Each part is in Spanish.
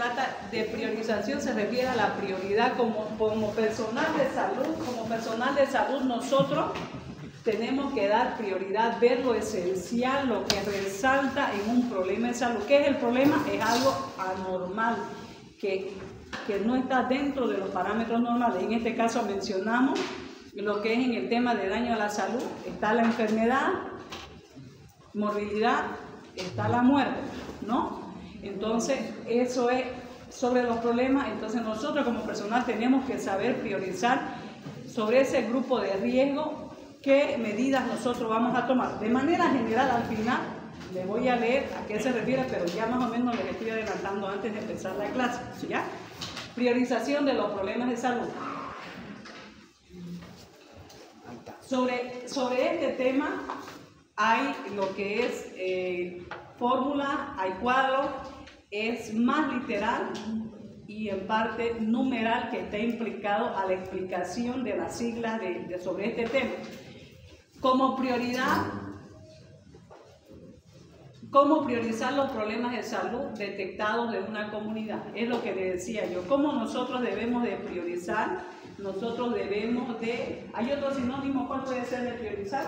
trata de priorización, se refiere a la prioridad como personal de salud, nosotros tenemos que dar prioridad, ver lo esencial, lo que resalta en un problema de salud. ¿Qué es el problema? Es algo anormal, que no está dentro de los parámetros normales. En este caso mencionamos lo que es en el tema de daño a la salud. Está la enfermedad, morbilidad, está la muerte, ¿no? Entonces, eso es sobre los problemas. Entonces, nosotros como personal tenemos que saber priorizar sobre ese grupo de riesgo, qué medidas nosotros vamos a tomar. De manera general, al final, les voy a leer a qué se refiere, pero ya más o menos les estoy adelantando antes de empezar la clase, ¿ya? Priorización de los problemas de salud. Sobre este tema hay lo que es fórmula, hay cuadros, es más literal y en parte numeral que está implicado a la explicación de las siglas sobre este tema. Como prioridad, ¿cómo priorizar los problemas de salud detectados en una comunidad? Es lo que le decía yo. ¿Cómo nosotros debemos de priorizar? Nosotros debemos de... ¿Hay otro sinónimo? ¿Cuál puede ser de priorizar?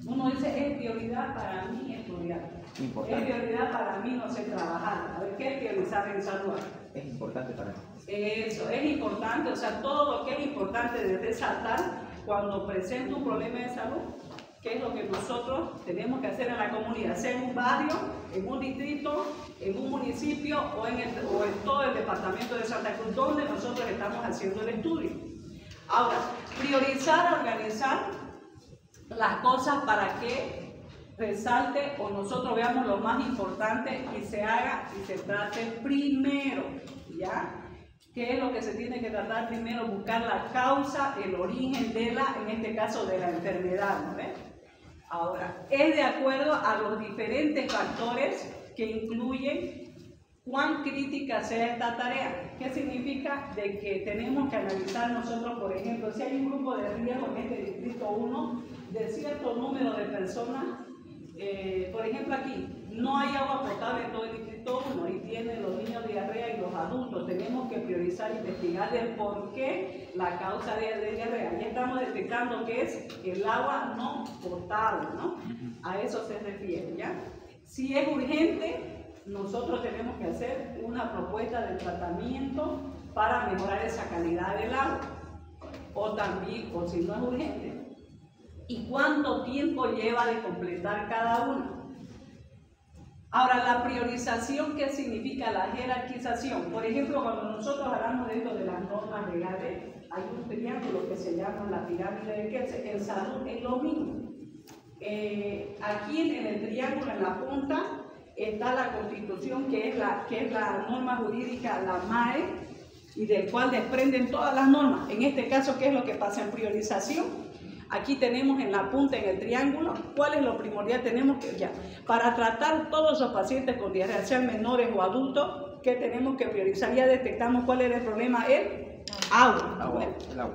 Uno dice, es prioridad para mí estudiar. Importante. Es prioridad para mí, no sé, trabajar. A ver, ¿qué es priorizar en salud? Es importante para mí. Eso, es importante. O sea, todo lo que es importante de resaltar cuando presenta un problema de salud, ¿qué es lo que nosotros tenemos que hacer en la comunidad? Sea en un barrio, en un distrito, en un municipio o en todo el departamento de Santa Cruz, donde nosotros estamos haciendo el estudio. Ahora, priorizar, organizar las cosas para que resalte o nosotros veamos lo más importante y se haga y se trate primero, ¿ya? ¿Qué es lo que se tiene que tratar primero? Buscar la causa, el origen de en este caso, de la enfermedad, ¿no ves? Ahora, es de acuerdo a los diferentes factores que incluyen cuán crítica sea esta tarea. ¿Qué significa? De que tenemos que analizar nosotros, por ejemplo, si hay un grupo de riesgo en este distrito 1 de cierto número de personas, por ejemplo aquí, no hay agua potable en todo el distrito 1 y tienen los niños diarrea y los adultos. Tenemos que priorizar, investigar el por qué la causa de diarrea. Ya estamos detectando que es el agua no potable, ¿no? A eso se refiere, ¿ya? Si es urgente, nosotros tenemos que hacer una propuesta de tratamiento para mejorar esa calidad del agua. O también, o si no es urgente, ¿y cuánto tiempo lleva de completar cada una? Ahora, la priorización, ¿qué significa la jerarquización? Por ejemplo, cuando nosotros hablamos dentro de las normas legales, hay un triángulo que se llama la pirámide de Kelsen. En salud es lo mismo. Aquí en el triángulo, en la punta, está la Constitución, que es la norma jurídica, la MAE, y del cual desprenden todas las normas. En este caso, ¿qué es lo que pasa en priorización? Aquí tenemos en la punta, en el triángulo, ¿cuál es lo primordial? Tenemos que, ya, para tratar todos los pacientes con diarrea, sean menores o adultos, ¿qué tenemos que priorizar? Ya detectamos cuál era el problema, el agua. Bueno,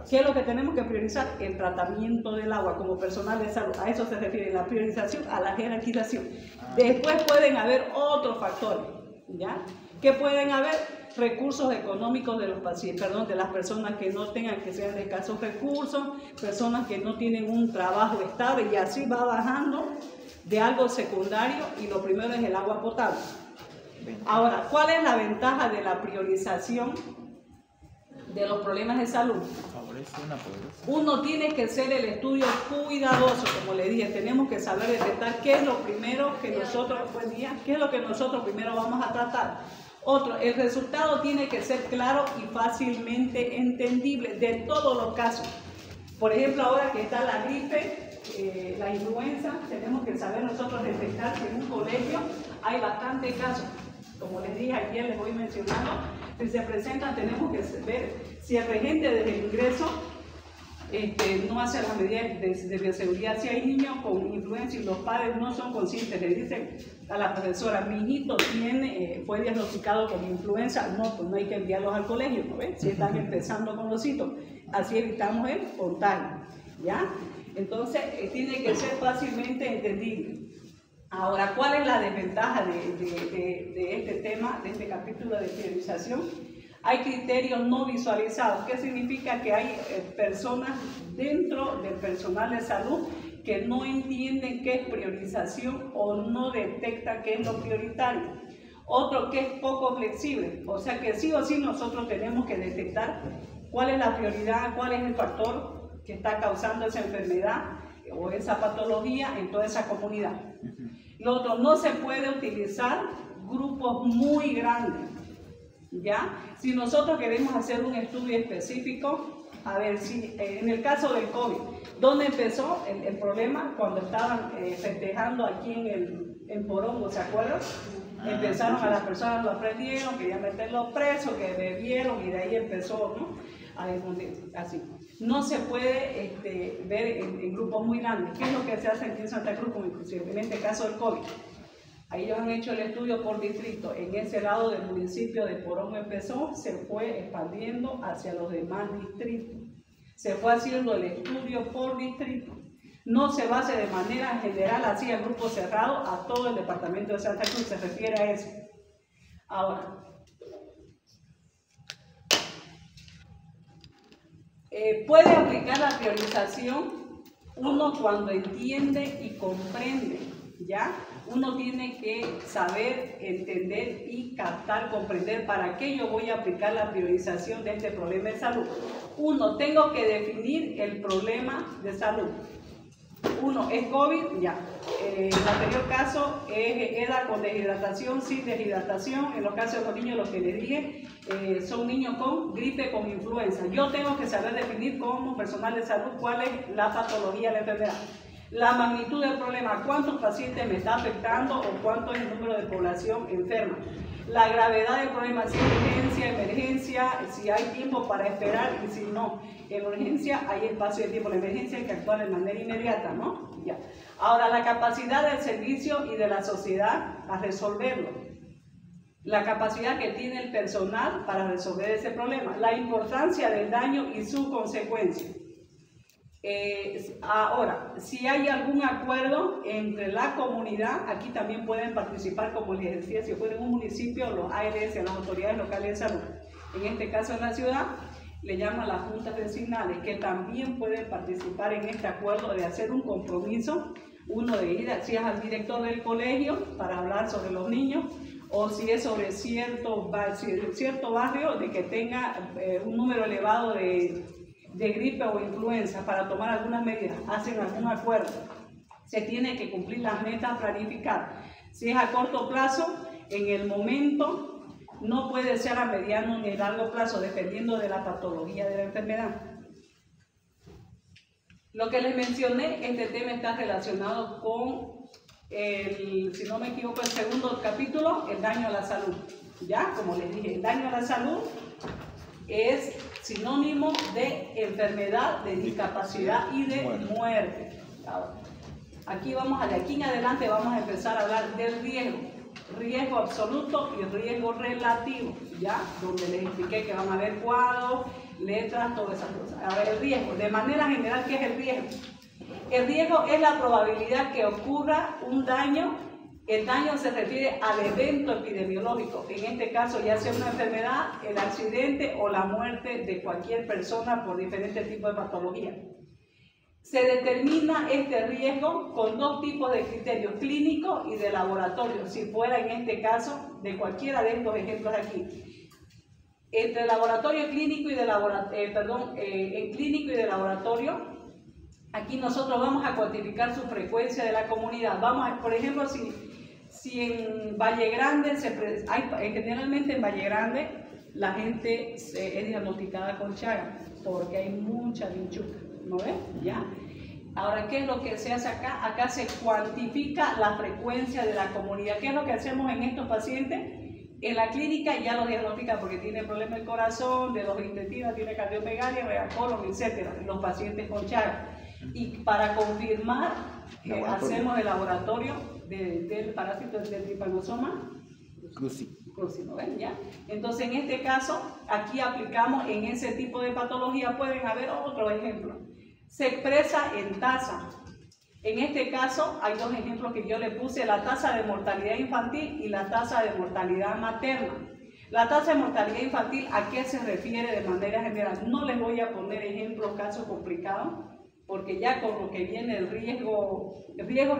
¿qué es lo que tenemos que priorizar? El tratamiento del agua como personal de salud. A eso se refiere la priorización, a la jerarquización. Después pueden haber otros factores, ¿ya? ¿Qué pueden haber? Recursos económicos de los pacientes, de las personas que no tengan, que sean de escasos recursos, personas que no tienen un trabajo estable, y así va bajando de algo secundario, y lo primero es el agua potable. Ahora, ¿cuál es la ventaja de la priorización de los problemas de salud? Uno tiene que hacer el estudio cuidadoso, como le dije, tenemos que saber detectar qué es lo primero que nosotros, qué es lo que nosotros primero vamos a tratar. Otro, el resultado tiene que ser claro y fácilmente entendible de todos los casos. Por ejemplo, ahora que está la gripe, la influenza, tenemos que saber nosotros detectar que en un colegio hay bastantes casos. Como les dije ayer, les voy mencionando, si se presentan, tenemos que ver si el regente desde el ingreso no hace las medidas de bioseguridad. Si hay niños con influenza y los padres no son conscientes, le dicen a la profesora, mi hijito fue diagnosticado con influenza, no, pues no hay que enviarlos al colegio, ¿no ves? Si están empezando con los síntomas, así evitamos el contagio, ¿ya? Entonces, tiene que ser fácilmente entendible. Ahora, ¿cuál es la desventaja de este tema, de este capítulo de priorización? Hay criterios no visualizados. ¿Qué significa? Que hay personas dentro del personal de salud que no entienden qué es priorización o no detectan qué es lo prioritario. Otro que es poco flexible, o sea que sí o sí nosotros tenemos que detectar cuál es la prioridad, cuál es el factor que está causando esa enfermedad o esa patología en toda esa comunidad. Lo otro, no se puede utilizar grupos muy grandes, ¿ya? Si nosotros queremos hacer un estudio específico, a ver, si en el caso del COVID, ¿dónde empezó el problema? Cuando estaban festejando aquí en Porongo, ¿se acuerdan? Empezaron a las personas, lo aprendieron, querían meterlos presos, que bebieron y de ahí empezó, ¿no? A difundir, así. No se puede ver en grupos muy grandes. ¿Qué es lo que se hace aquí en Santa Cruz, como inclusive en este caso del COVID? Ahí ellos han hecho el estudio por distrito. En ese lado del municipio de Porongo empezó, se fue expandiendo hacia los demás distritos. Se fue haciendo el estudio por distrito. No se base de manera general, así a grupo cerrado, a todo el departamento de Santa Cruz, se refiere a eso. Ahora, puede aplicar la priorización uno cuando entiende y comprende, ¿ya? Uno tiene que saber, entender y captar, comprender para qué yo voy a aplicar la priorización de este problema de salud. Uno, tengo que definir el problema de salud. Uno, ¿es COVID? Ya. En el anterior caso, era con deshidratación, sin deshidratación. En los casos de los niños, los que les dije, son niños con gripe, con influenza. Yo tengo que saber definir como personal de salud cuál es la patología de la enfermedad. La magnitud del problema, cuántos pacientes me está afectando o cuánto es el número de población enferma. La gravedad del problema, si es urgencia, emergencia, si hay tiempo para esperar y si no. En urgencia hay espacio de tiempo, en emergencia hay que actuar de manera inmediata, ¿no? Ya. Ahora, la capacidad del servicio y de la sociedad a resolverlo. La capacidad que tiene el personal para resolver ese problema. La importancia del daño y su consecuencia. Ahora, si hay algún acuerdo entre la comunidad, aquí también pueden participar, como les decía, si fuera en un municipio, los ARS, las autoridades locales de salud. En este caso en la ciudad, le llaman las juntas vecinales, que también pueden participar en este acuerdo de hacer un compromiso, uno de ir, si es al director del colegio para hablar sobre los niños, o si es sobre cierto barrio de que tenga un número elevado de gripe o influenza para tomar algunas medidas, hacen algún acuerdo. Se tiene que cumplir las metas, planificar. Si es a corto plazo, en el momento, no puede ser a mediano ni a largo plazo, dependiendo de la patología de la enfermedad. Lo que les mencioné, este tema está relacionado con si no me equivoco, el segundo capítulo, el daño a la salud. Ya, como les dije, el daño a la salud es sinónimo de enfermedad, de discapacidad y de muerte. Ahora, aquí de aquí en adelante vamos a empezar a hablar del riesgo absoluto y riesgo relativo, ¿ya? Donde les expliqué que van a haber cuadros, letras, todas esas cosas. Ahora, el riesgo, de manera general, ¿qué es el riesgo? El riesgo es la probabilidad que ocurra un daño. El daño se refiere al evento epidemiológico, en este caso ya sea una enfermedad, el accidente o la muerte de cualquier persona por diferentes tipos de patología. Se determina este riesgo con dos tipos de criterios, clínico y de laboratorio, si fuera en este caso de cualquiera de estos ejemplos aquí. Entre laboratorio clínico y clínico y de laboratorio, aquí nosotros vamos a cuantificar su frecuencia de la comunidad. Por ejemplo, si en Valle Grande, generalmente en Valle Grande, la gente es diagnosticada con Chagas, porque hay mucha vinchuca, ¿no ves? ¿Ya? Ahora, ¿qué es lo que se hace acá? Acá se cuantifica la frecuencia de la comunidad. ¿Qué es lo que hacemos en estos pacientes? En la clínica ya lo diagnostican porque tiene problemas del corazón, de los intestinos, tiene cardiomegalia, colon, etc. Los pacientes con Chagas. Y para confirmar, hacemos el laboratorio del parásito del tripanosoma cruzi, ¿no ven? ¿Ya? Entonces, en este caso, aquí aplicamos en ese tipo de patología. Pueden haber otros ejemplos. Se expresa en tasa. En este caso hay dos ejemplos que yo le puse, la tasa de mortalidad infantil y la tasa de mortalidad materna. La tasa de mortalidad infantil, ¿a qué se refiere de manera general? No les voy a poner ejemplos, casos complicados, porque ya con lo que viene el riesgo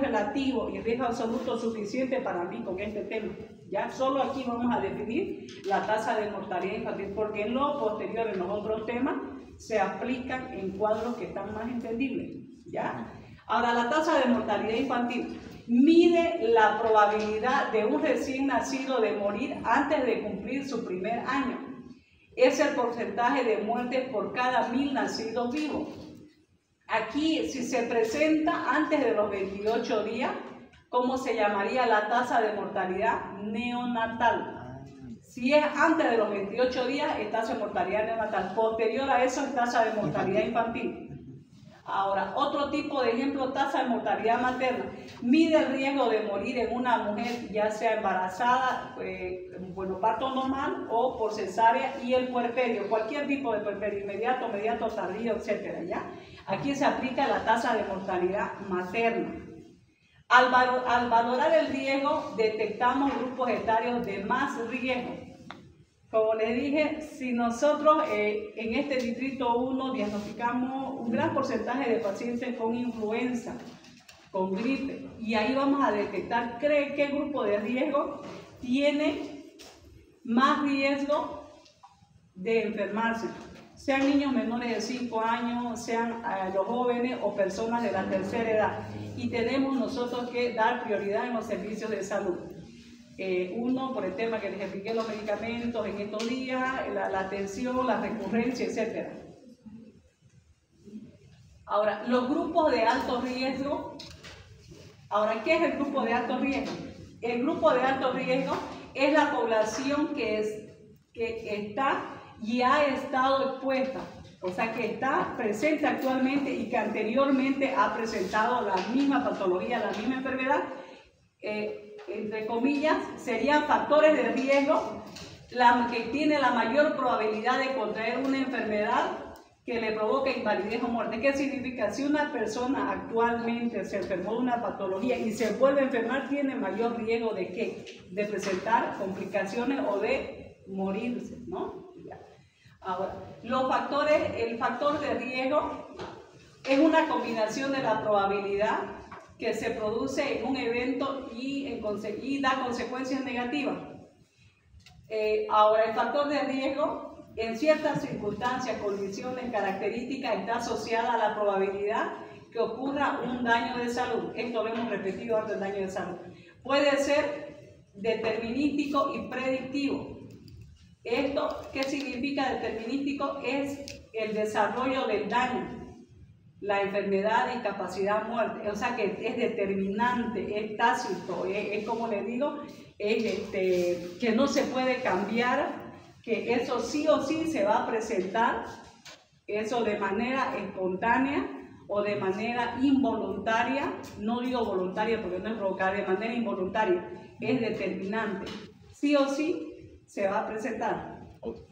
relativo y riesgo absoluto suficiente para mí con este tema. Ya solo aquí vamos a definir la tasa de mortalidad infantil, porque en lo posterior, en los otros temas, se aplican en cuadros que están más entendibles. ¿Ya? Ahora, la tasa de mortalidad infantil mide la probabilidad de un recién nacido de morir antes de cumplir su primer año. Es el porcentaje de muertes por cada 1000 nacidos vivos. Aquí, si se presenta antes de los 28 días, ¿cómo se llamaría la tasa de mortalidad neonatal? Si es antes de los 28 días, es tasa de mortalidad neonatal. Posterior a eso, es tasa de mortalidad infantil. Ahora, otro tipo de ejemplo, tasa de mortalidad materna. Mide el riesgo de morir en una mujer, ya sea embarazada, parto normal o por cesárea, y el puerperio, cualquier tipo de puerperio, inmediato, mediato, tardío, etcétera, ¿ya? Aquí se aplica la tasa de mortalidad materna. Al valorar el riesgo, detectamos grupos etarios de más riesgo. Como les dije, si nosotros en este distrito 1 diagnosticamos un gran porcentaje de pacientes con influenza, con gripe, y ahí vamos a detectar qué grupo de riesgo tiene más riesgo de enfermarse, sean niños menores de 5 años, sean los jóvenes o personas de la tercera edad. Y tenemos nosotros que dar prioridad en los servicios de salud. Uno, por el tema que les expliqué, los medicamentos en estos días, la atención, la recurrencia, etc. Ahora, los grupos de alto riesgo. Ahora, ¿qué es el grupo de alto riesgo? El grupo de alto riesgo es la población que está y ha estado expuesta, o sea, que está presente actualmente y que anteriormente ha presentado la misma patología, la misma enfermedad. Entre comillas, serían factores de riesgo que tiene la mayor probabilidad de contraer una enfermedad que le provoque invalidez o muerte. ¿Qué significa? Si una persona actualmente se enfermó de una patología y se vuelve a enfermar, tiene mayor riesgo de ¿qué? De presentar complicaciones o de morirse, ¿no? Ahora, el factor de riesgo es una combinación de la probabilidad que se produce en un evento y da consecuencias negativas. Ahora, el factor de riesgo, en ciertas circunstancias, condiciones, características, está asociada a la probabilidad que ocurra un daño de salud. Esto lo hemos repetido antes, el daño de salud. Puede ser determinístico y predictivo. Esto, ¿qué significa determinístico? Es el desarrollo del daño, la enfermedad, discapacidad, muerte, o sea que es determinante, es tácito, es como les digo, que no se puede cambiar, que eso sí o sí se va a presentar, eso de manera espontánea o de manera involuntaria, no digo voluntaria porque no es provocar, de manera involuntaria, es determinante, sí o sí se va a presentar.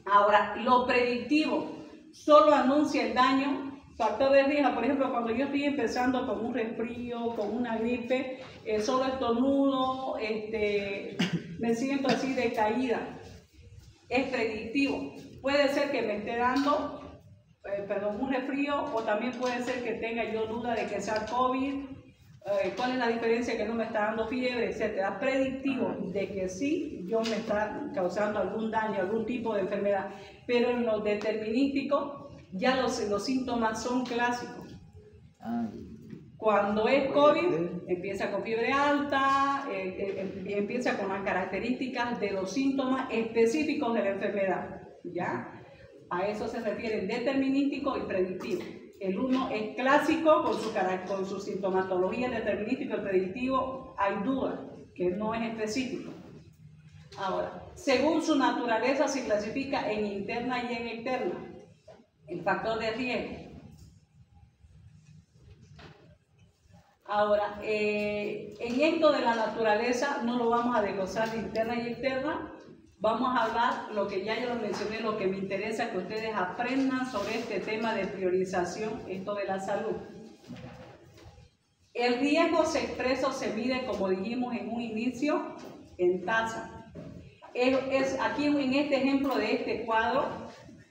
Ahora, lo predictivo solo anuncia el daño. Factor de riesgo, por ejemplo, cuando yo estoy empezando con un resfrío, con una gripe, solo estornudo, me siento así de caída, es predictivo. Puede ser que me esté dando un resfrío, o también puede ser que tenga yo duda de que sea COVID, cuál es la diferencia, que no me está dando fiebre, etcétera. Predictivo de que sí, yo me está causando algún daño, algún tipo de enfermedad, pero en lo determinístico, ya los síntomas son clásicos. Cuando es COVID, empieza con fiebre alta, empieza con las características de los síntomas específicos de la enfermedad. ¿Ya? A eso se refieren determinístico y predictivo. El uno es clásico con su sintomatología, el determinístico, el predictivo, hay duda, que no es específico. Ahora, según su naturaleza se clasifica en interna y en externa. El factor de riesgo. Ahora, en esto de la naturaleza no lo vamos a desglosar de interna y externa, vamos a hablar lo que ya yo lo mencioné, lo que me interesa que ustedes aprendan sobre este tema de priorización, esto de la salud. El riesgo se expresa o se mide, como dijimos en un inicio, en tasa. Aquí en este ejemplo de este cuadro,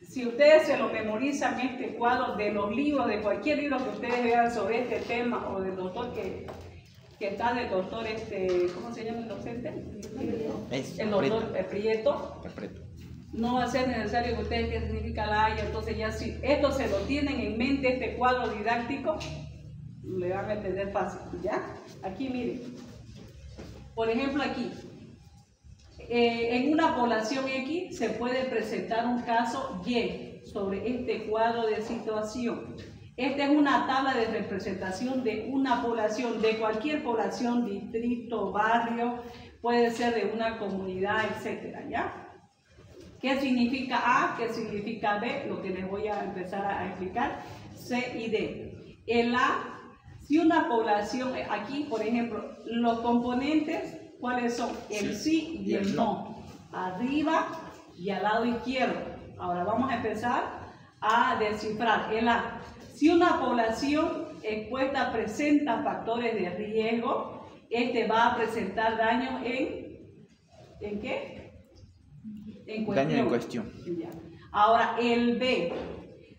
si ustedes se lo memorizan, este cuadro de los libros, de cualquier libro que ustedes vean sobre este tema, o del doctor que está del doctor, ¿cómo se llama el docente? El doctor Prieto. No va a ser necesario que ustedes qué significa la haya, entonces ya si esto se lo tienen en mente, este cuadro didáctico, le van a entender fácil, ¿ya? Aquí miren, por ejemplo aquí, en una población X se puede presentar un caso Y sobre este cuadro de situación. Esta es una tabla de representación de una población, de cualquier población, distrito, barrio, puede ser de una comunidad, etcétera, ¿ya? ¿Qué significa A? ¿Qué significa B? Lo que les voy a empezar a explicar. C y D. El A, si una población, aquí por ejemplo, los componentes, ¿cuáles son? El sí y el no. Arriba y al lado izquierdo. Ahora vamos a empezar a descifrar el A. Si una población expuesta presenta factores de riesgo, va a presentar daño ¿en qué? En cuestión. Daño en cuestión. Ya. Ahora, el B.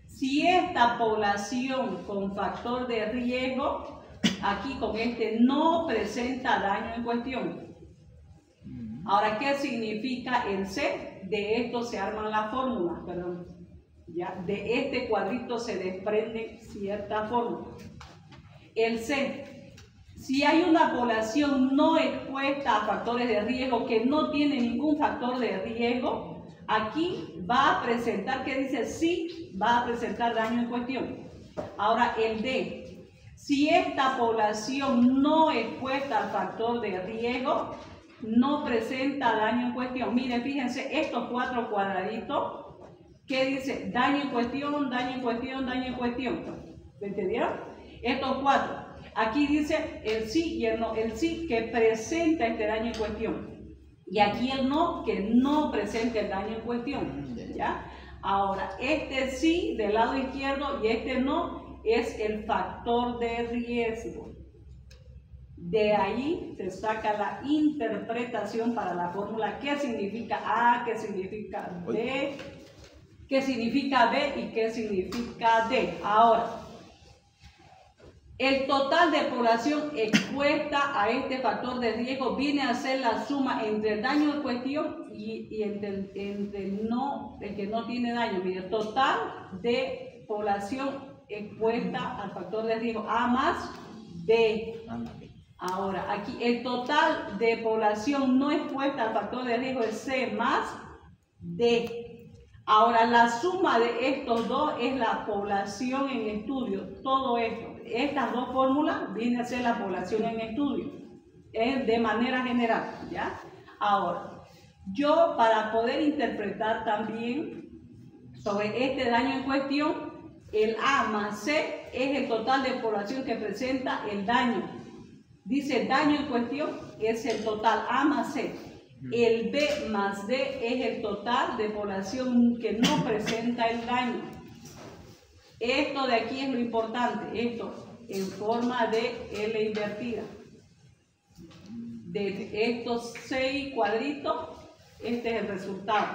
Si esta población con factor de riesgo, aquí con no presenta daño en cuestión. Ahora, ¿qué significa el C? De esto se arman las fórmulas, perdón. ¿Ya? De este cuadrito se desprende cierta fórmula. El C. Si hay una población no expuesta a factores de riesgo, que no tiene ningún factor de riesgo, aquí va a presentar, ¿qué dice? Sí, va a presentar daño en cuestión. Ahora el D. Si esta población no expuesta al factor de riesgo, no presenta daño en cuestión. Miren, fíjense, estos 4 cuadraditos, ¿qué dice? Daño en cuestión, daño en cuestión, daño en cuestión. ¿Me entendieron? Estos 4. Aquí dice el sí y el no. El sí que presenta este daño en cuestión. Y aquí el no que no presenta el daño en cuestión. ¿Ya? Ahora, este sí del lado izquierdo y este no es el factor de riesgo. De ahí se saca la interpretación para la fórmula. ¿Qué significa A? ¿Qué significa B? ¿Qué significa B? ¿Y qué significa D? Ahora, el total de población expuesta a este factor de riesgo viene a ser la suma entre el daño en cuestión y entre el que no tiene daño. Mire, total de población expuesta al factor de riesgo, A más B. Ahora, aquí el total de población no expuesta al factor de riesgo es C más D. Ahora, la suma de estos dos es la población en estudio. Todo esto, estas dos fórmulas vienen a ser la población en estudio, de manera general, ¿ya? Ahora, yo para poder interpretar también sobre este daño en cuestión, el A más C es el total de población que presenta el daño. Dice daño en cuestión es el total A más C. El B más D es el total de población que no presenta el daño. Esto de aquí es lo importante, esto en forma de L invertida. De estos 6 cuadritos, este es el resultado.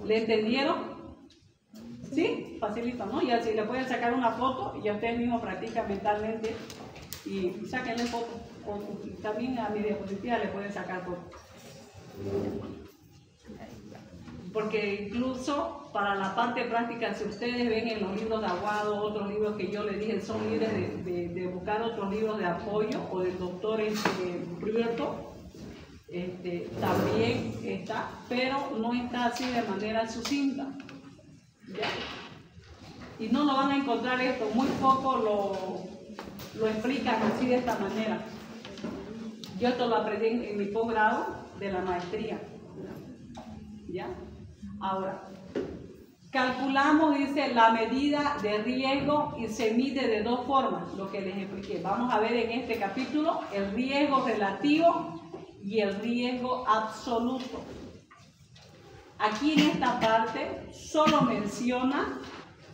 ¿Le entendieron? ¿Sí? Facilito, ¿no? Y así le pueden sacar una foto y ya ustedes mismos practican mentalmente y sáquenle foto. También a mi diapositiva le pueden sacar foto. Porque incluso para la parte práctica, si ustedes ven en los libros de Aguado, otros libros que yo les dije, son libres de buscar otros libros de apoyo o del doctor Prieto, también está, pero no está así de manera sucinta. ¿Ya? Y no lo van a encontrar esto, muy poco lo explican así de esta manera. Yo esto lo aprendí en mi posgrado de la maestría. ¿Ya? Ahora, calculamos, dice, la medida de riesgo y se mide de dos formas, lo que les expliqué. Vamos a ver en este capítulo el riesgo relativo y el riesgo absoluto. Aquí en esta parte solo menciona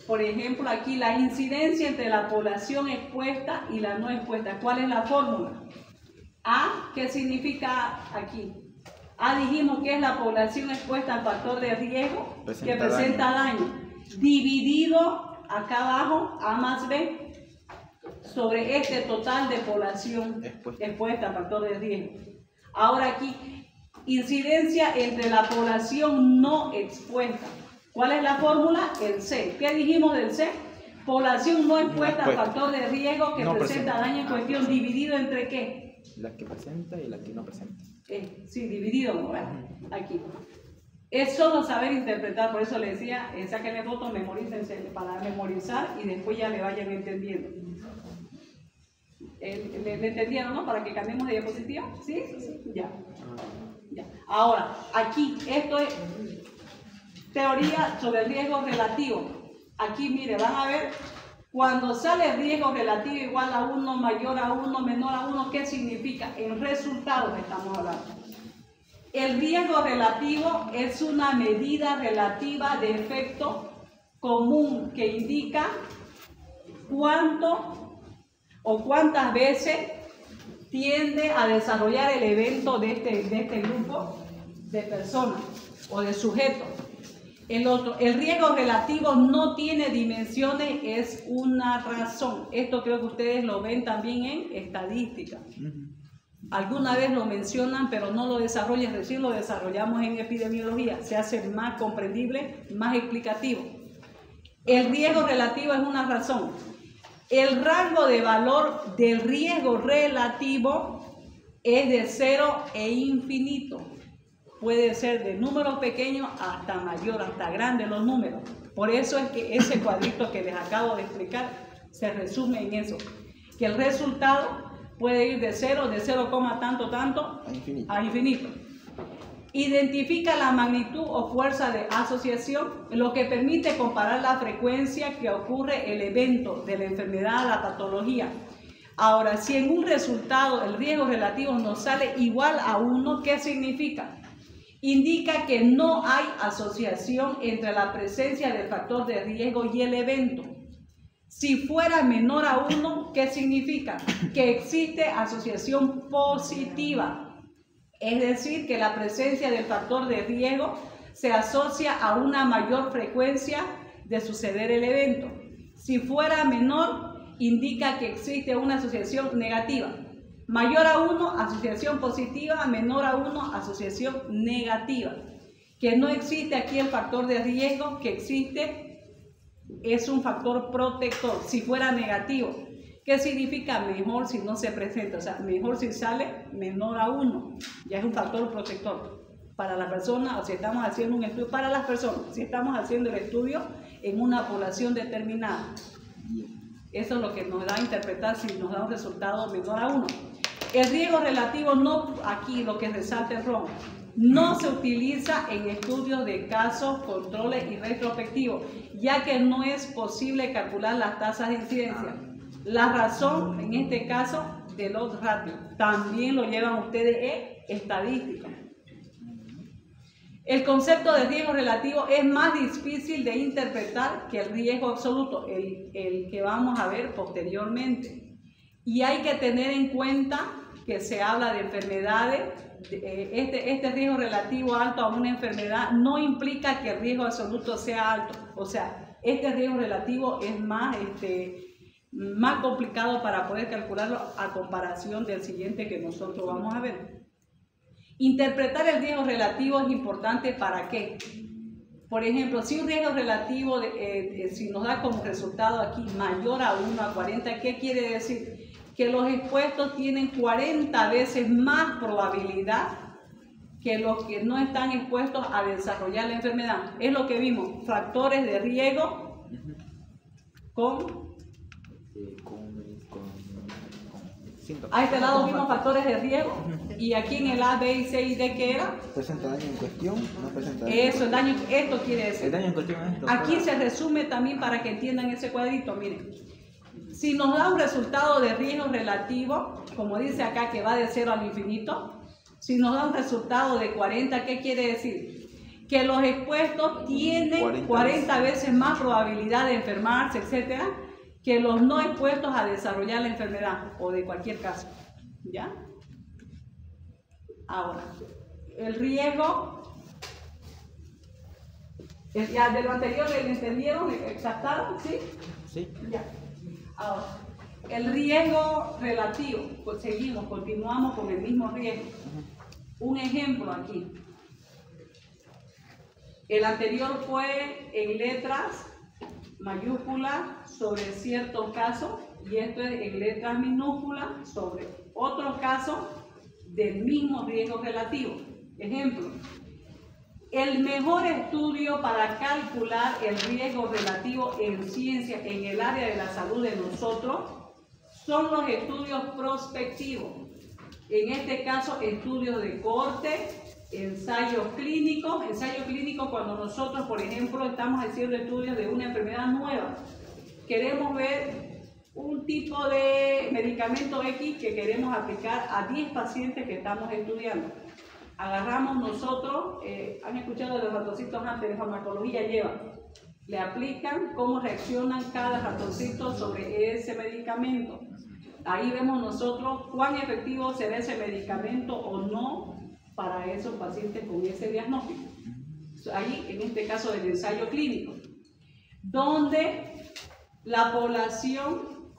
por ejemplo, aquí la incidencia entre la población expuesta y la no expuesta. ¿Cuál es la fórmula? A, ¿qué significa aquí? A dijimos que es la población expuesta al factor de riesgo que presenta daño. Dividido acá abajo, A más B, sobre este total de población expuesta al factor de riesgo. Ahora aquí, incidencia entre la población no expuesta. ¿Cuál es la fórmula? El C. ¿Qué dijimos del C? Población no expuesta al factor de riesgo que presenta daño en cuestión, dividido entre ¿qué? La que presenta y la que no presenta. Sí, dividido, ¿no? Aquí. Es solo saber interpretar, por eso le decía, sáquenle fotos, memorícense para memorizar y después ya le vayan entendiendo. ¿Le entendieron, no? Para que cambiemos de diapositiva, ¿sí? Ya. Ahora, aquí, esto es teoría sobre el riesgo relativo. Aquí, mire, van a ver, cuando sale el riesgo relativo igual a 1, mayor a 1, menor a 1, ¿qué significa? En resultados estamos hablando. El riesgo relativo es una medida relativa de efecto común que indica cuánto o cuántas veces tiende a desarrollar el evento de este grupo de personas o de sujetos. El riesgo relativo no tiene dimensiones, es una razón. Esto creo que ustedes lo ven también en estadística. Alguna vez lo mencionan, pero no lo desarrollan, recién lo desarrollamos en epidemiología. Se hace más comprendible, más explicativo. El riesgo relativo es una razón. El rango de valor del riesgo relativo es de 0 e infinito. Puede ser de números pequeños hasta mayor, hasta grandes los números. Por eso es que ese cuadrito que les acabo de explicar se resume en eso. Que el resultado puede ir de 0, de 0, tanto, a infinito. Identifica la magnitud o fuerza de asociación, lo que permite comparar la frecuencia que ocurre el evento de la enfermedad, la patología. Ahora, si en un resultado el riesgo relativo nos sale igual a 1, ¿qué significa? Indica que no hay asociación entre la presencia del factor de riesgo y el evento. Si fuera menor a 1, ¿qué significa? Que existe asociación positiva. Es decir, que la presencia del factor de riesgo se asocia a una mayor frecuencia de suceder el evento. Si fuera menor, indica que existe una asociación negativa. Mayor a 1, asociación positiva, menor a 1, asociación negativa. Que no existe aquí el factor de riesgo, que existe es un factor protector. Si fuera negativo, ¿qué significa? Mejor si no se presenta, o sea, mejor si sale menor a 1, ya es un factor protector para la persona, o si estamos haciendo un estudio para las personas, si estamos haciendo el estudio en una población determinada. Eso es lo que nos da a interpretar si nos da un resultado menor a 1. El riesgo relativo no, aquí lo que resalta es rojo, no se utiliza en estudios de casos, controles y retrospectivos, ya que no es posible calcular las tasas de incidencia. La razón, en este caso, de los ratios, también lo llevan ustedes en estadística. El concepto de riesgo relativo es más difícil de interpretar que el riesgo absoluto, el que vamos a ver posteriormente. Y hay que tener en cuenta que se habla de enfermedades. Este riesgo relativo alto a una enfermedad no implica que el riesgo absoluto sea alto. O sea, este riesgo relativo es más complicado para poder calcularlo a comparación del siguiente que nosotros vamos a ver. Interpretar el riesgo relativo es importante ¿para qué? Por ejemplo, si un riesgo relativo, si nos da como resultado aquí mayor a 1 a 40, ¿qué quiere decir? Que los expuestos tienen 40 veces más probabilidad que los que no están expuestos a desarrollar la enfermedad. Es lo que vimos, factores de riesgo con síntomas. A este lado vimos factores de riesgo y aquí en el A, B y C y D, ¿qué era? ¿Presenta daño en cuestión? No presenta daño. Eso, el daño, esto quiere decir. El daño en cuestión es esto. Aquí se resume también para que entiendan ese cuadrito, miren. Si nos da un resultado de riesgo relativo, como dice acá que va de 0 al infinito, si nos da un resultado de 40, ¿qué quiere decir? que los expuestos tienen 40 veces más probabilidad de enfermarse, etcétera, que los no expuestos a desarrollar la enfermedad o de cualquier caso. ¿Ya? Ahora, el riesgo, ya de lo anterior ¿le entendieron? ¿Captaron? ¿Sí? Sí. Ya. Ahora, el riesgo relativo, pues seguimos, continuamos con el mismo riesgo. Un ejemplo aquí. El anterior fue en letras mayúsculas sobre ciertos casos y esto es en letras minúsculas sobre otros casos del mismo riesgo relativo. Ejemplo, el mejor estudio para calcular el riesgo relativo en ciencia en el área de la salud de nosotros son los estudios prospectivos. En este caso, estudios de cohorte, ensayos clínicos cuando nosotros, por ejemplo, estamos haciendo estudios de una enfermedad nueva. Queremos ver un tipo de medicamento X que queremos aplicar a 10 pacientes que estamos estudiando. Agarramos nosotros, han escuchado de los ratoncitos antes de farmacología, le aplican cómo reaccionan cada ratoncito sobre ese medicamento. Ahí vemos nosotros cuán efectivo será ese medicamento o no para esos pacientes con ese diagnóstico. Ahí, en este caso del ensayo clínico, donde la población,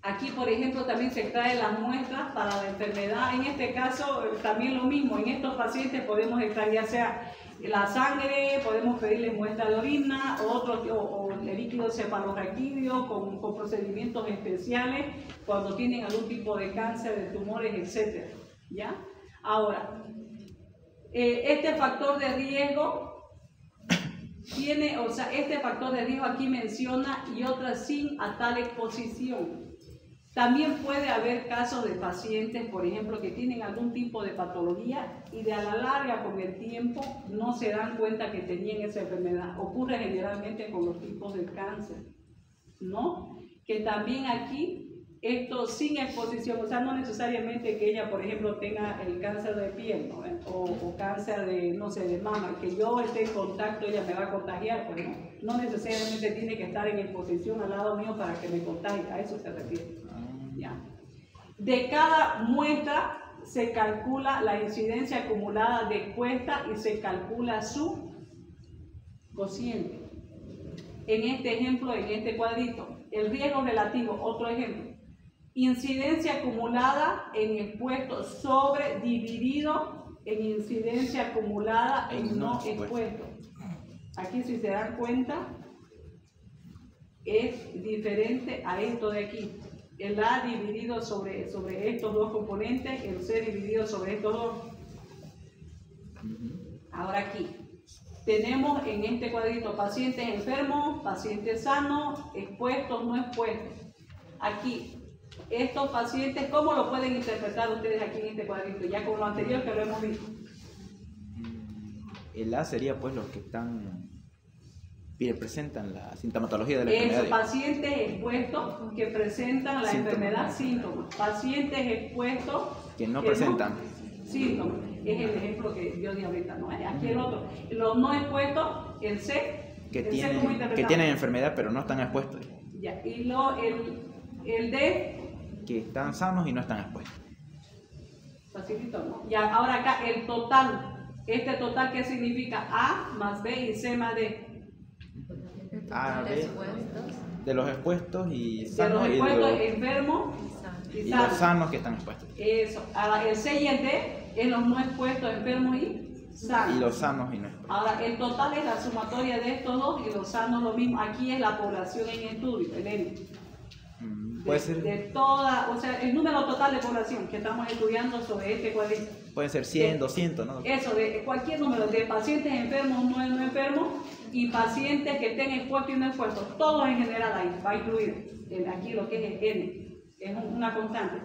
aquí por ejemplo también se extraen las muestras para la enfermedad, en este caso también lo mismo, en estos pacientes podemos extraer ya sea la sangre, podemos pedirle muestra de orina o el líquido cefalorraquídeo con procedimientos especiales cuando tienen algún tipo de cáncer, de tumores, etc. ¿Ya? Ahora, este factor de riesgo tiene, o sea, este factor de riesgo aquí menciona y otras sin a tal exposición. También puede haber casos de pacientes, por ejemplo, que tienen algún tipo de patología y de a la larga con el tiempo no se dan cuenta que tenían esa enfermedad. Ocurre generalmente con los tipos de cáncer, ¿no? Que también aquí esto sin exposición, o sea, no necesariamente que ella, por ejemplo, tenga el cáncer de piel, ¿no? o cáncer de, no sé, de mama, que yo esté en contacto, ella me va a contagiar, pues no necesariamente tiene que estar en exposición al lado mío para que me contagie, a eso se refiere. ¿Ya? De cada muestra se calcula la incidencia acumulada de expuesta y se calcula su cociente. En este ejemplo, en este cuadrito, el riesgo relativo, otro ejemplo. Incidencia acumulada en expuesto sobre dividido en incidencia acumulada en no expuesto. Aquí, si se dan cuenta, es diferente a esto de aquí. El A dividido sobre estos dos componentes, el C dividido sobre estos dos. Ahora aquí, tenemos en este cuadrito pacientes enfermos, pacientes sanos, expuestos, no expuestos. Aquí, estos pacientes, ¿cómo lo pueden interpretar ustedes aquí en este cuadrito? Ya con lo anterior que lo hemos visto. El A sería pues los que presentan la sintomatología de la enfermedad. Pacientes expuestos que presentan la enfermedad, síntomas. Pacientes expuestos que no presentan síntomas. Es el ejemplo que yo di ahorita, ¿no? Aquí el otro. Los no expuestos, el C. Que tienen enfermedad pero no están expuestos. Ya. Y el D. Que están sanos y no están expuestos. Facilito, ¿no? Y ahora acá el total. Este total, ¿qué significa? A más B y C más D. A, B, de los expuestos y sanos. De los expuestos, enfermos y los sanos que están expuestos. Eso. Ahora el C y el D es los no expuestos, enfermos y sanos. Y los sanos y no expuestos. Ahora el total es la sumatoria de estos dos y los sanos lo mismo. Aquí es la población en estudio, el N. Puede ser de toda, o sea, el número total de población que estamos estudiando sobre este cuadrito. Pueden ser 100, 200, ¿no? Eso, de cualquier número, de pacientes enfermos, no enfermos, y pacientes que estén expuestos y no expuestos. Todos en general ahí, va a incluir aquí lo que es N, es una constante.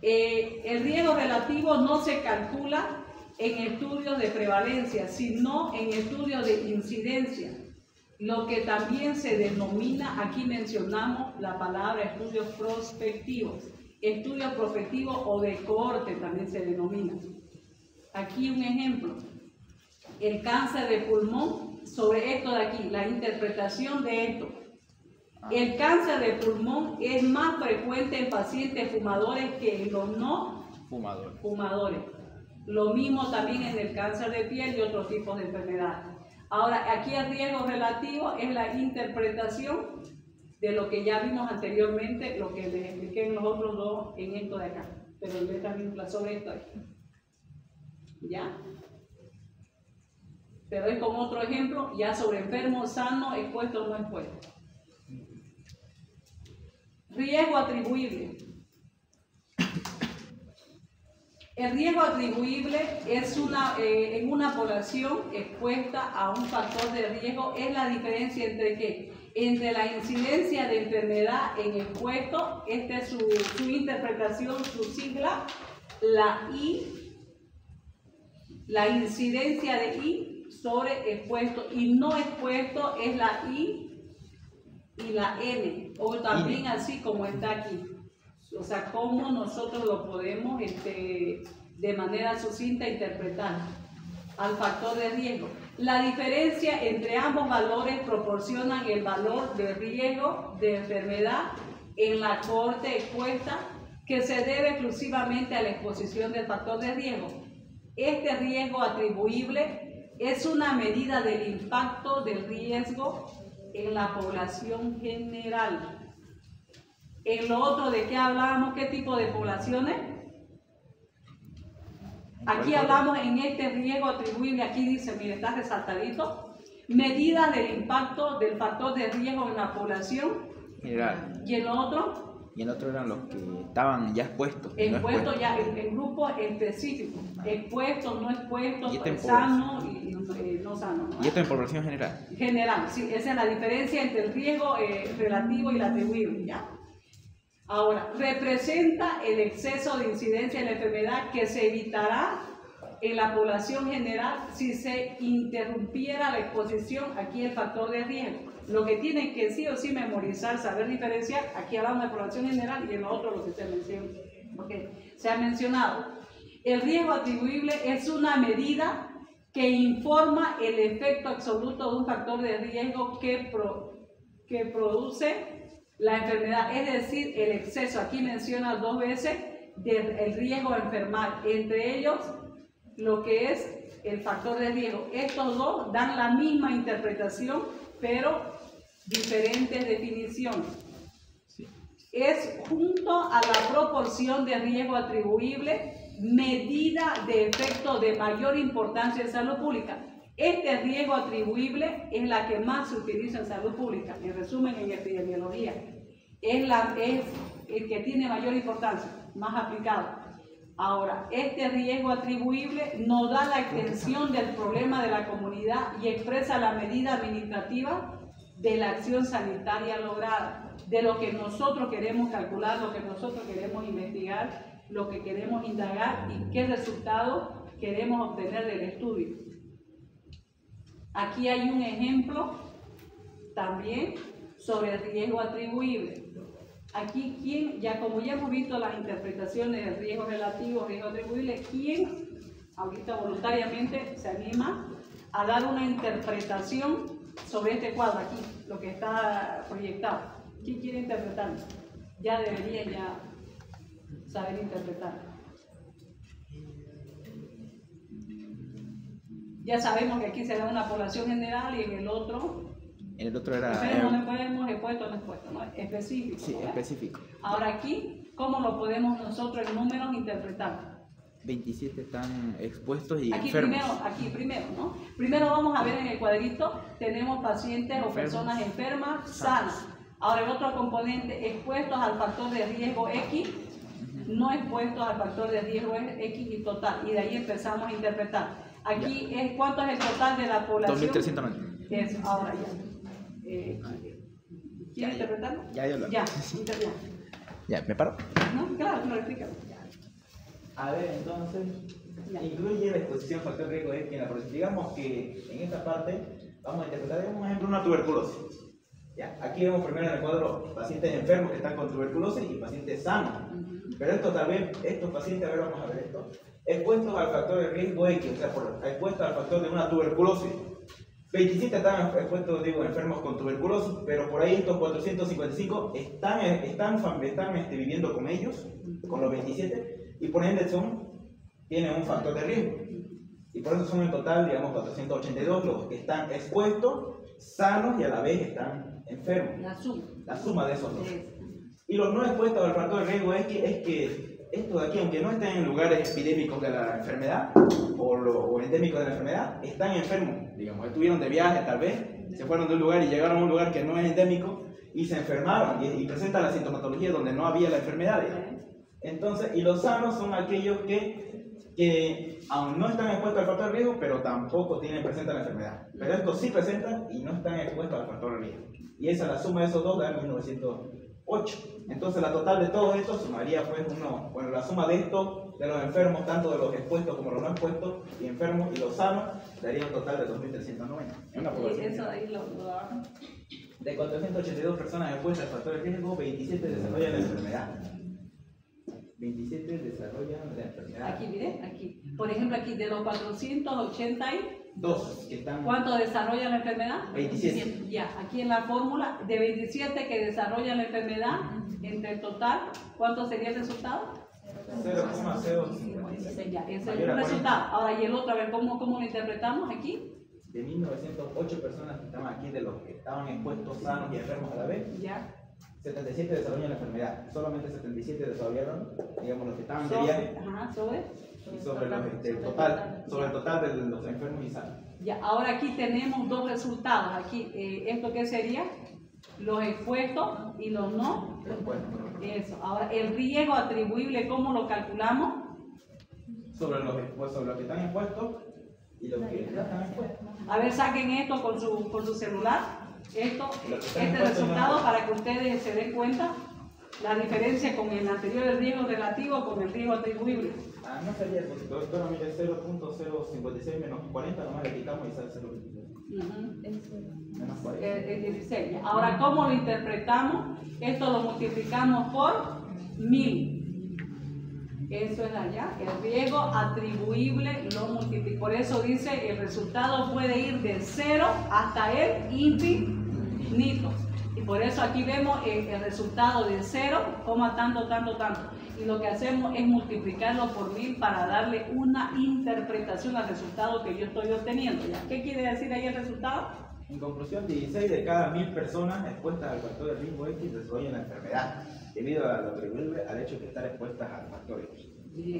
El riesgo relativo no se calcula en estudios de prevalencia, sino en estudios de incidencia. Lo que también se denomina, aquí mencionamos la palabra estudios prospectivos. Estudios prospectivos o de cohorte también se denomina. Aquí un ejemplo. el cáncer de pulmón sobre esto de aquí, la interpretación de esto. El cáncer de pulmón es más frecuente en pacientes fumadores que en los no fumadores. Lo mismo también en el cáncer de piel y otros tipos de enfermedades. Ahora, aquí el riesgo relativo es la interpretación de lo que ya vimos anteriormente, lo que les expliqué en los otros dos, en esto de acá. Pero le también sobre esto aquí. ¿Ya? Te doy como otro ejemplo, ya sobre enfermo sano, expuesto o no expuesto. Riesgo atribuible. El riesgo atribuible es en una población expuesta a un factor de riesgo, es la diferencia entre ¿qué? Entre la incidencia de enfermedad en expuesto, esta es su interpretación, su sigla, la I, la incidencia de I sobre expuesto, y no expuesto es la I y la N, o también así como está aquí. O sea, cómo nosotros lo podemos de manera sucinta interpretar al factor de riesgo. La diferencia entre ambos valores proporcionan el valor de riesgo de enfermedad en la cohorte expuesta, que se debe exclusivamente a la exposición del factor de riesgo. Este riesgo atribuible es una medida del impacto del riesgo en la población general. En lo otro, ¿de qué hablábamos? ¿Qué tipo de poblaciones? Aquí hablamos en este riesgo atribuible, aquí dice, mire, está resaltadito, medidas del impacto del factor de riesgo en la población general. ¿Y en lo otro? Y el otro eran los que estaban ya expuestos. Expuestos ya en grupos específicos, expuestos, no expuestos, sano y no sano, ¿no? Y esto en población general. General, sí, esa es la diferencia entre el riesgo relativo y el atribuible, ¿ya? Ahora, representa el exceso de incidencia de la enfermedad que se evitará en la población general si se interrumpiera la exposición, aquí el factor de riesgo. Lo que tienen que sí o sí memorizar, saber diferenciar, aquí hablamos de población general y en lo otro lo que se ha mencionado. El riesgo atribuible es una medida que informa el efecto absoluto de un factor de riesgo que produce la enfermedad, es decir, el exceso. Aquí menciona 2 veces el riesgo a enfermar, entre ellos lo que es el factor de riesgo. Estos dos dan la misma interpretación, pero diferentes definiciones. Sí. Es junto a la proporción de riesgo atribuible, medida de efecto de mayor importancia en salud pública. Este riesgo atribuible es la que más se utiliza en salud pública, en resumen en epidemiología. Es el que tiene mayor importancia, más aplicado. Ahora, este riesgo atribuible no da la extensión del problema de la comunidad y expresa la medida administrativa de la acción sanitaria lograda, de lo que nosotros queremos calcular, lo que nosotros queremos investigar, lo que queremos indagar y qué resultado queremos obtener del estudio. Aquí hay un ejemplo también sobre el riesgo atribuible. Aquí, como ya hemos visto las interpretaciones del riesgo relativo, riesgo atribuible, ¿quién ahorita voluntariamente se anima a dar una interpretación sobre este cuadro aquí, lo que está proyectado? ¿Quién quiere interpretarlo? Ya debería ya saber interpretar. Ya sabemos que aquí se da una población general y en el otro... En el otro era... Pero no podemos expuesto o no expuesto, ¿no? Específico. Sí, ¿verdad? específico. Ahora aquí, ¿cómo lo podemos nosotros en números interpretar? 27 están expuestos y aquí enfermos. Primero, ¿no? Primero vamos a ver en el cuadrito, tenemos pacientes o personas enfermas, sanas. Ahora el otro componente, expuestos al factor de riesgo X, no expuestos al factor de riesgo X y total. Y de ahí empezamos a interpretar. Aquí es ¿cuánto es el total de la población? 2.390. Eso, ahora ya. ¿Quieres interpretarlo? Ya, yo lo hago. Ya. Ya, ¿me paro? No, claro, no, explícalo. A ver, entonces, incluye la exposición factor de riesgo X en la población. Digamos que en esta parte vamos a interpretar, digamos, por ejemplo, una tuberculosis. ¿Ya? Aquí vemos primero en el cuadro pacientes enfermos que están con tuberculosis y pacientes sanos. Pero esto tal vez, estos pacientes, a ver, vamos a ver esto. expuestos al factor de riesgo X, o sea, expuestos al factor de una tuberculosis. 27 están expuestos, digo, enfermos con tuberculosis, pero por ahí estos 455 están viviendo con ellos, con los 27, y por ende tienen un factor de riesgo. Y por eso son en total, digamos, 482 los que están expuestos, sanos y a la vez están enfermos. La suma de esos dos. Y los no expuestos al factor de riesgo es que estos de aquí, aunque no estén en lugares epidémicos de la enfermedad o endémicos de la enfermedad, están enfermos. Digamos, estuvieron de viaje tal vez, se fueron de un lugar y llegaron a un lugar que no es endémico y se enfermaron y presentan la sintomatología donde no había la enfermedad. Entonces, y los sanos son aquellos que aún no están expuestos al factor de riesgo, pero tampoco presentan la enfermedad. Pero estos sí presentan y no están expuestos al factor de riesgo. Y esa la suma de esos dos da 1908. Entonces la total de todos estos sumaría pues la suma de estos, de los enfermos, tanto de los expuestos como los no expuestos, y enfermos y los sanos, daría un total de 2390. ¿Y eso ahí lo daban? De 482 personas expuestas al factor de riesgo, 27 desarrollan la enfermedad. 27 desarrollan la enfermedad. Aquí, mire, aquí. Por ejemplo, aquí de los 482 que están. ¿Cuántos desarrollan la enfermedad? 27. Ya, aquí en la fórmula, de 27 que desarrollan la enfermedad, entre el total, ¿cuánto sería el resultado? 0,056. Ya, ese es el resultado. Ahora, y el otro, a ver, ¿cómo lo interpretamos aquí? De 1908 personas que estaban aquí, de los que estaban expuestos, sanos y enfermos a la vez. Ya. 77 desarrollan la enfermedad, solamente 77 desarrollaron, digamos, los que estaban de viaje. Ajá, y sobre el total de los enfermos y sanos. Ya, ahora aquí tenemos dos resultados. Aquí, ¿esto qué sería? Los expuestos y los no. Eso. Ahora, el riesgo atribuible, ¿cómo lo calculamos? Sobre los que están expuestos y los que no están expuestos. A ver, saquen esto con su celular. Este resultado para que ustedes se den cuenta la diferencia con el anterior, el riesgo relativo con el riesgo atribuible. No sería, doctora, mire, 0.056 menos 40, nomás le quitamos y sale 0.26. Menos 40. El 16. Ahora, ¿cómo lo interpretamos? Esto lo multiplicamos por 1000. Eso es allá, el riesgo atribuible lo multiplica. Por eso dice, el resultado puede ir de 0 hasta el infinito. Y por eso aquí vemos el resultado de 0, tanto. Y lo que hacemos es multiplicarlo por 1000 para darle una interpretación al resultado que yo estoy obteniendo. ¿Ya? ¿Qué quiere decir ahí el resultado? En conclusión, 16 de cada 1000 personas expuestas al factor de riesgo X desarrollan la enfermedad, debido a lo atribuible al hecho de estar expuestas al factor X.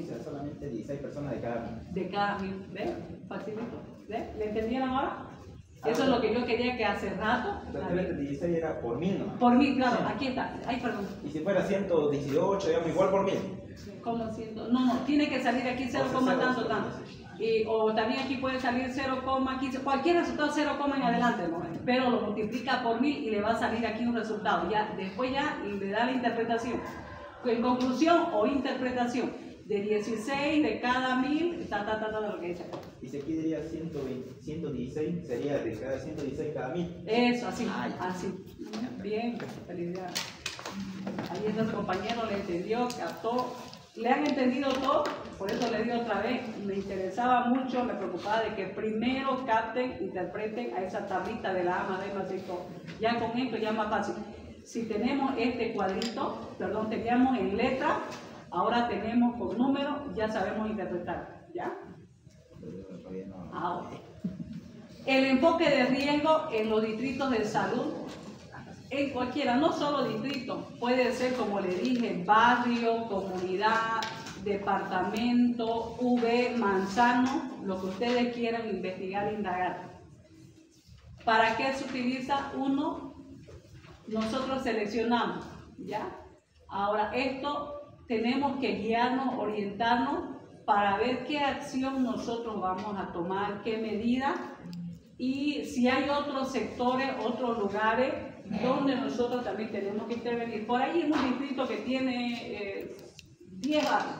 O sea, solamente 16 personas de cada 1000. De cada 1000, ¿ves? Facilito. ¿Ves? ¿Le entendieron ahora? Eso es lo que yo quería que hace rato. El 16 era por 1000, ¿no? Por 1000, claro, sí. Aquí está. Ay, perdón. Y si fuera 118, digamos, igual por 1000. ¿Cómo 100? No, tiene que salir aquí 0, tanto. O también aquí puede salir 0,15, cualquier resultado 0, en adelante, ¿no? Pero lo multiplica por 1000 y le va a salir aquí un resultado. Ya, después ya le da la interpretación. En conclusión o interpretación, de 16 de cada 1000, lo que dice acá. Y si aquí diría 116, sería de cada 116 cada 1000. Eso, así, así. Bien, felicidad. Ahí está su compañero, le entendió, captó. ¿Le han entendido todo? Por eso le digo otra vez, me interesaba mucho, me preocupaba de que primero capten, interpreten a esa tablita de la A más B más C. Ya con esto ya más fácil. Si tenemos este cuadrito, teníamos en letra, ahora tenemos con número, ya sabemos interpretar. ¿Ya? Ahora. El enfoque de riesgo en los distritos de salud, en cualquiera, no solo distrito, puede ser, como le dije, barrio, comunidad, departamento, V, manzano, lo que ustedes quieran investigar, indagar. ¿Para qué se utiliza? Uno, nosotros seleccionamos, ¿ya? Ahora, esto tenemos que guiarnos, orientarnos para ver qué acción nosotros vamos a tomar, qué medida, y si hay otros sectores, otros lugares donde nosotros también tenemos que intervenir. Por ahí es un distrito que tiene 10 barrios.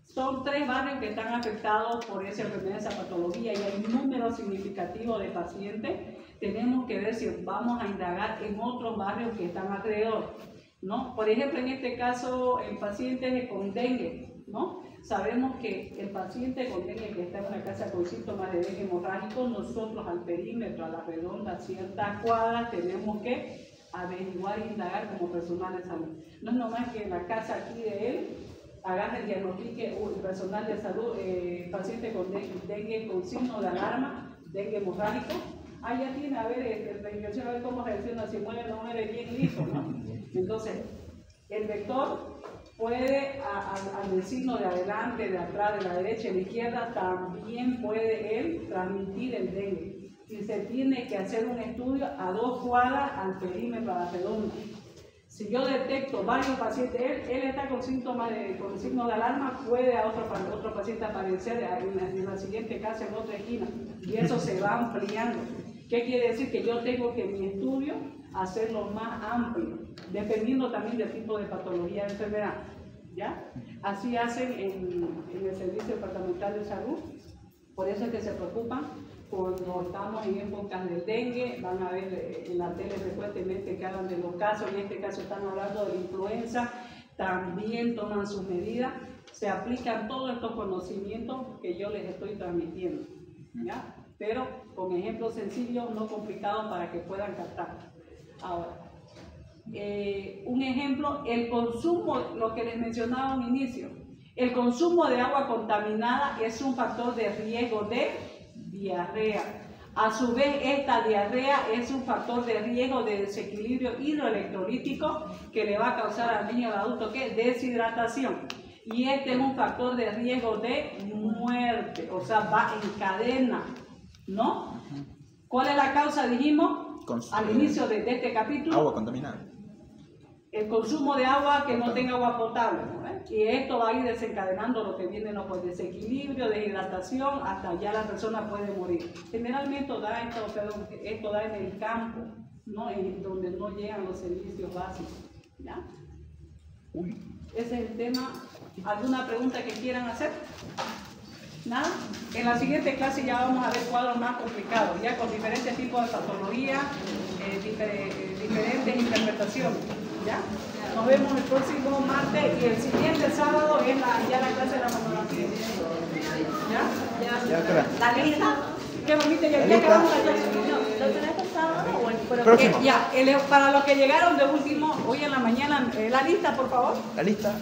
Son 3 barrios que están afectados por esa enfermedad, esa patología, y hay un número significativo de pacientes. Tenemos que ver si vamos a indagar en otros barrios que están alrededor, ¿no? Por ejemplo, en este caso, en pacientes con dengue, ¿no? Sabemos que el paciente con dengue que está en una casa con síntomas de dengue hemorrágico, nosotros al perímetro, a la redonda, ciertas cuadras, tenemos que averiguar e indagar como personal de salud. No es nomás que en la casa aquí de él agarre el diagnostique el personal de salud, paciente con dengue con signo de alarma, dengue hemorrágico. Ya tiene, a ver, la infección, a ver cómo reacciona, si muere o no muere, bien listo, ¿no? Entonces, el vector puede, al signo de adelante, de atrás, de la derecha, de la izquierda, también puede él transmitir el dengue. Y se tiene que hacer un estudio a 2 cuadras al perímetro, a la redonda. Si yo detecto varios pacientes, él está con síntomas con signo de alarma, puede a otro paciente aparecer en la siguiente casa, en otra esquina, y eso se va ampliando. ¿Qué quiere decir? Que yo tengo que mi estudio hacerlo más amplio, dependiendo también del tipo de patología de enfermedad. ¿Ya? Así hacen en el Servicio Departamental de Salud, por eso es que se preocupan cuando estamos en épocas del dengue. Van a ver en la tele frecuentemente que hablan de los casos, en este caso están hablando de la influenza, también toman sus medidas, se aplican todos estos conocimientos que yo les estoy transmitiendo, ¿ya? Pero con ejemplos sencillos, no complicados, para que puedan captar. Ahora, un ejemplo, el consumo, lo que les mencionaba al inicio, el consumo de agua contaminada es un factor de riesgo de diarrea. A su vez, esta diarrea es un factor de riesgo de desequilibrio hidroelectrolítico que le va a causar al niño o al adulto ¿qué? Deshidratación. Y este es un factor de riesgo de muerte, o sea, va en cadena, ¿no? ¿Cuál es la causa? Dijimos al inicio de este capítulo. Agua contaminada. El consumo de agua que no tenga agua potable, ¿no? Y esto va a ir desencadenando lo que viene, ¿no? Pues desequilibrio, deshidratación, hasta ya la persona puede morir. Generalmente esto da en el campo, ¿no? Donde no llegan los servicios básicos, ¿ya? Ese es el tema. ¿Alguna pregunta que quieran hacer? ¿Nada? En la siguiente clase ya vamos a ver cuadros más complicados, ya con diferentes tipos de patología, diferentes interpretaciones. ¿Ya? Nos vemos el próximo martes y el siguiente sábado es ya la clase de la mamografía. ¿Ya? ¿La lista? ¿Qué bonita? Ya acabamos la clase. ¿Lo tenés pasado o el Próximo. Ya, para los que llegaron de último, hoy en la mañana, la lista, por favor. La lista.